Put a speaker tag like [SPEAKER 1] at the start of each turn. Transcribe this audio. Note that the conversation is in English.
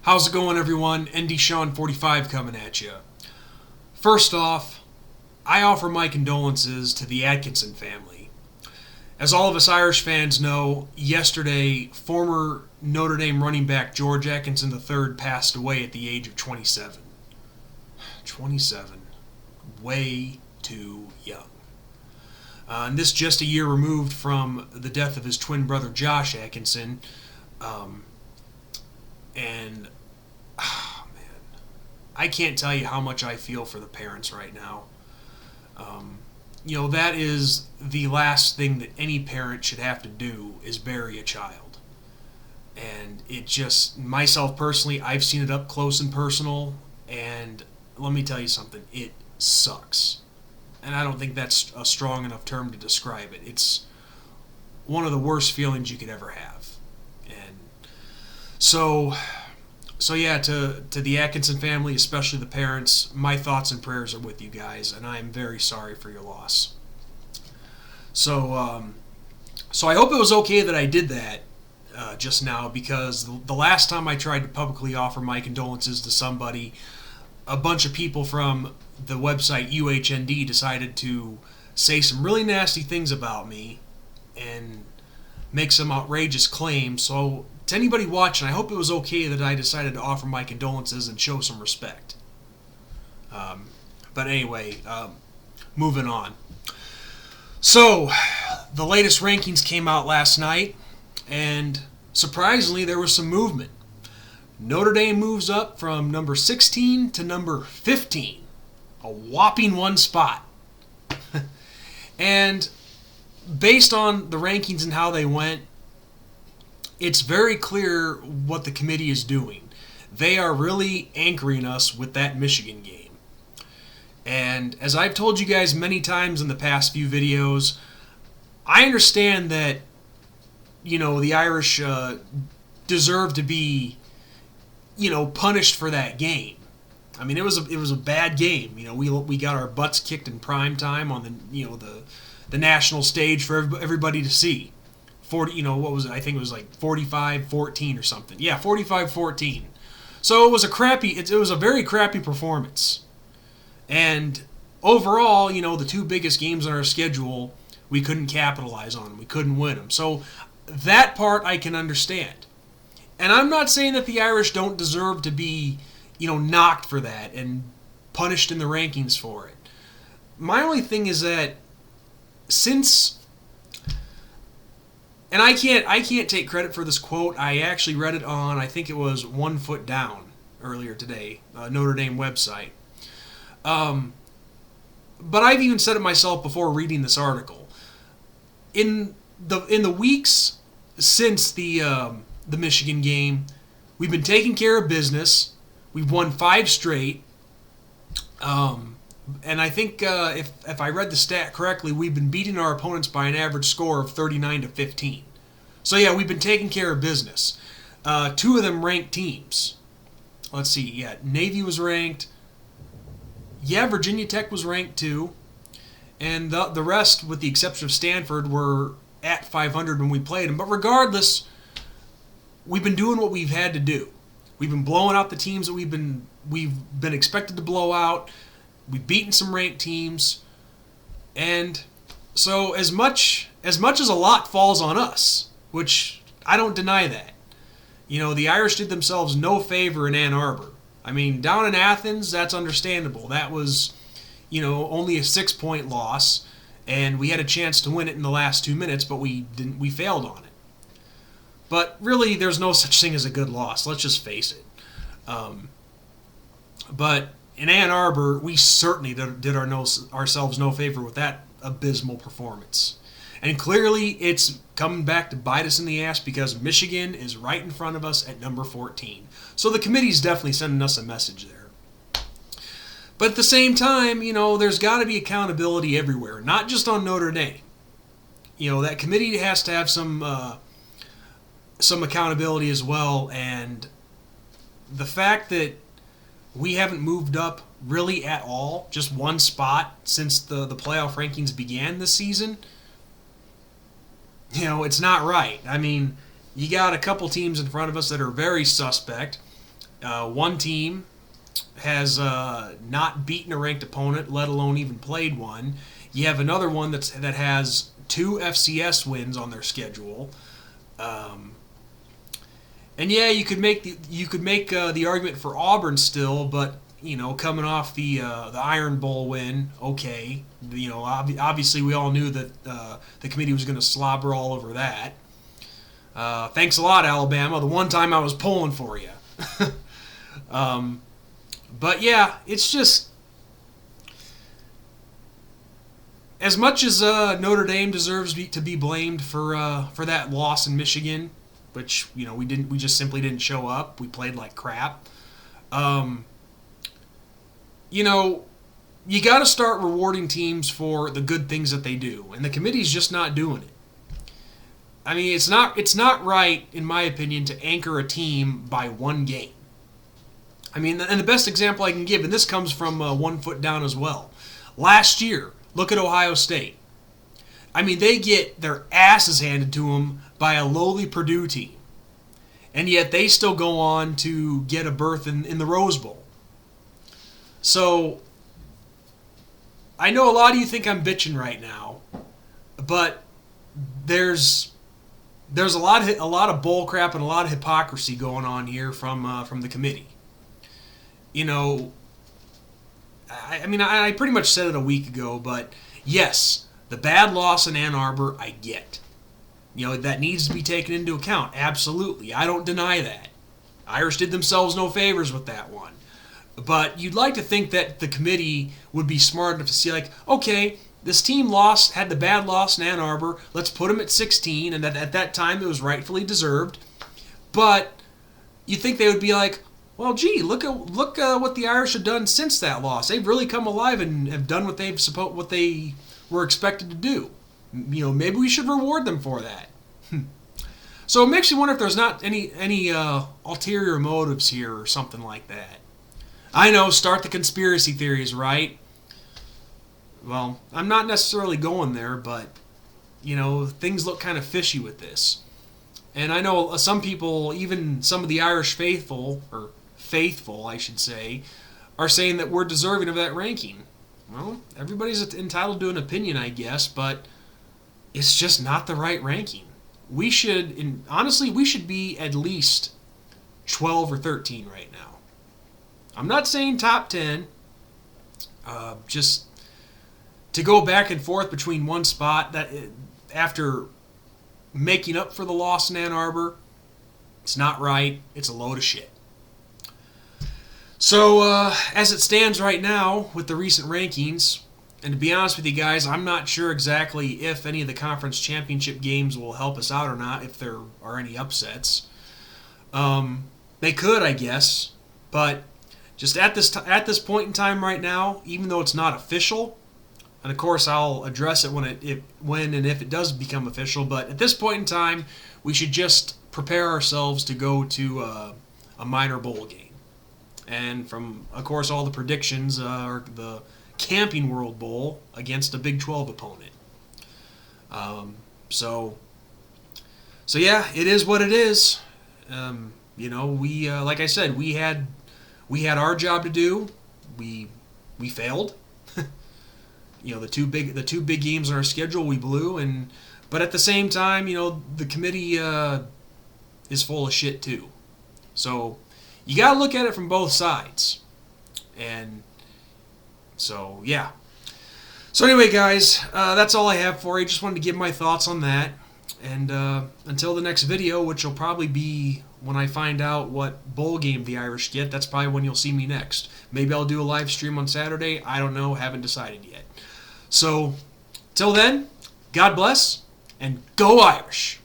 [SPEAKER 1] How's it going, everyone? ND Sean 45 coming at you. First off, I offer my condolences to the Atkinson family. As all of us Irish fans know, yesterday, former Notre Dame running back George Atkinson III passed away at the age of 27. 27. Way too young. And this just a year removed from the death of his twin brother Josh Atkinson. And, man, I can't tell you how much I feel for the parents right now. That is the last thing that any parent should have to do is bury a child. And it just, myself personally, I've seen it up close and personal, and let me tell you something, it sucks. And I don't think that's a strong enough term to describe it. It's one of the worst feelings you could ever have. And so yeah, to the Atkinson family, especially the parents, my thoughts and prayers are with you guys, and I am very sorry for your loss. So I hope it was okay that I did that just now, because the last time I tried to publicly offer my condolences to somebody, a bunch of people from the website UHND decided to say some really nasty things about me and make some outrageous claims. So to anybody watching, I hope it was okay that I decided to offer my condolences and show some respect. But anyway, moving on. So, the latest rankings came out last night, and surprisingly, there was some movement. Notre Dame moves up from number 16 to number 15, a whopping one spot. And based on the rankings and how they went, it's very clear what the committee is doing. They are really anchoring us with that Michigan game. And as I've told you guys many times in the past few videos, I understand that, the Irish deserve to be, punished for that game. I mean, it was a bad game. We got our butts kicked in prime time on the national stage for everybody to see. 40, what was it? I think it was like 45-14 or something. Yeah, 45-14. So it was it was a very crappy performance. And overall, the two biggest games on our schedule, we couldn't capitalize on them. We couldn't win them. So that part I can understand. And I'm not saying that the Irish don't deserve to be, knocked for that and punished in the rankings for it. My only thing is that and I can't take credit for this quote. I actually read it on, I think it was One Foot Down earlier today, Notre Dame website. But I've even said it myself before reading this article. In the weeks since the Michigan game, we've been taking care of business. We've won 5 straight. And I think if I read the stat correctly, we've been beating our opponents by an average score of 39-15. So yeah, we've been taking care of business. 2 of them ranked teams. Let's see. Yeah, Navy was ranked. Yeah, Virginia Tech was ranked too. And the rest, with the exception of Stanford, were at 500 when we played them. But regardless, we've been doing what we've had to do. We've been blowing out the teams that we've been expected to blow out. We've beaten some ranked teams. And so as much as a lot falls on us, which I don't deny that. The Irish did themselves no favor in Ann Arbor. I mean, down in Athens, that's understandable. That was, only a 6-point loss, and we had a chance to win it in the last 2 minutes, but we failed on it. But really, there's no such thing as a good loss. Let's just face it. But in Ann Arbor, we certainly did ourselves no favor with that abysmal performance. And clearly, it's coming back to bite us in the ass because Michigan is right in front of us at number 14. So the committee's definitely sending us a message there. But at the same time, there's got to be accountability everywhere, not just on Notre Dame. That committee has to have some accountability as well. And the fact that we haven't moved up really at all, just one spot since the playoff rankings began this season, it's not right. I mean, you got a couple teams in front of us that are very suspect. One team has not beaten a ranked opponent, let alone even played one. You have another one that has 2 FCS wins on their schedule. And yeah, you could make the argument for Auburn still, but coming off the Iron Bowl win, okay. Obviously we all knew that the committee was going to slobber all over that. Thanks a lot, Alabama. The one time I was pulling for you. But yeah, it's just as much as Notre Dame deserves to be blamed for that loss in Michigan, which we just simply didn't show up. We played like crap. You got to start rewarding teams for the good things that they do, and the committee's just not doing it. I mean, it's not right, in my opinion, to anchor a team by one game. I mean, and the best example I can give, and this comes from 1 Foot Down as well. Last year, look at Ohio State. I mean, they get their asses handed to them by a lowly Purdue team, and yet they still go on to get a berth in the Rose Bowl. So, I know a lot of you think I'm bitching right now, but there's a lot of bull crap and a lot of hypocrisy going on here from the committee. I pretty much said it a week ago, but yes, the bad loss in Ann Arbor, I get. That needs to be taken into account. Absolutely, I don't deny that. Irish did themselves no favors with that one. But you'd like to think that the committee would be smart enough to see, like, okay, this team had the bad loss in Ann Arbor. Let's put them at 16, and that at that time it was rightfully deserved. But you think they would be like, well, gee, look what the Irish have done since that loss. They've really come alive and have done what they were expected to do. Maybe we should reward them for that. So it makes you wonder if there's not any ulterior motives here or something like that. I know, start the conspiracy theories, right? Well, I'm not necessarily going there, but things look kind of fishy with this. And I know some people, even some of the Irish faithful, I should say, are saying that we're deserving of that ranking. Well, everybody's entitled to an opinion, I guess, but it's just not the right ranking. Honestly, we should be at least 12 or 13 right now. I'm not saying top 10. Just to go back and forth between one spot that after making up for the loss in Ann Arbor, it's not right. It's a load of shit. So, as it stands right now with the recent rankings, and to be honest with you guys, I'm not sure exactly if any of the conference championship games will help us out or not, if there are any upsets. They could, I guess, but just at this point in time right now, even though it's not official, and of course I'll address it when and if it does become official, but at this point in time, we should just prepare ourselves to go to a minor bowl game. And from, of course, all the predictions are the Camping World Bowl against a Big 12 opponent. So yeah, it is what it is. We like I said, we had our job to do. We failed. The two big games on our schedule we blew, but at the same time, the committee is full of shit too. So you got to look at it from both sides. And so, yeah. So anyway, guys, that's all I have for you. Just wanted to give my thoughts on that. And until the next video, which will probably be when I find out what bowl game the Irish get, that's probably when you'll see me next. Maybe I'll do a live stream on Saturday. I don't know. Haven't decided yet. So, till then, God bless, and go Irish!